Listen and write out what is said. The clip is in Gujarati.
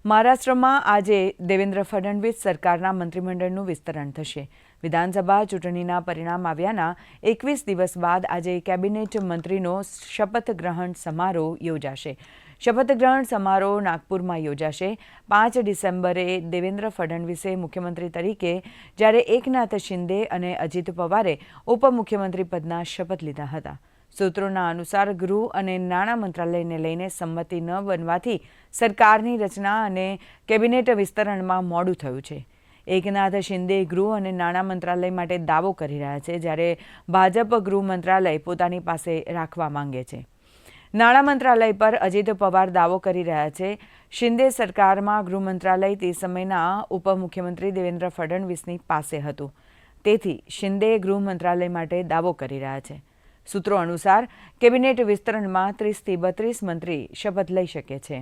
મહારાષ્ટ્રમાં આજે દેવેન્દ્ર ફડણવીસ સરકારના મંત્રીમંડળનું વિસ્તરણ થશે। વિધાનસભા ચૂંટણીના પરિણામ આવ્યાના 21 દિવસ બાદ આજે કેબિનેટ મંત્રીનો શપથ ગ્રહણ સમારોહ યોજાશે। શપથ ગ્રહણ સમારોહ નાગપુરમાં યોજાશે। 5 ડિસેમ્બરે દેવેન્દ્ર ફડણવીસે મુખ્યમંત્રી તરીકે જ્યારે એકનાથ શિંદે અને અજીત પવારે ઉપમુખ્યમંત્રી પદના શપથ લીધા હતા। સૂત્રોના અનુસાર ગૃહ અને નાણાં મંત્રાલયને લઈને સંમતિ ન બનવાથી સરકારની રચના અને કેબિનેટ વિસ્તરણમાં મોડું થયું છે। એકનાથ શિંદે ગૃહ અને નાણાં મંત્રાલય માટે દાવો કરી રહ્યા છે, જ્યારે ભાજપ ગૃહ મંત્રાલય પોતાની પાસે રાખવા માંગે છે। નાણાં મંત્રાલય પર અજીત પવાર દાવો કરી રહ્યા છે। શિંદે સરકારમાં ગૃહ મંત્રાલય તે સમયના ઉપમુખ્યમંત્રી દેવેન્દ્ર ફડણવીસની પાસે હતું, તેથી શિંદે ગૃહ મંત્રાલય માટે દાવો કરી રહ્યા છે। સૂત્રો અનુસાર કેબિનેટ વિસ્તરણમાં 30 થી 32 મંત્રી શપથ લઈ શકે છે।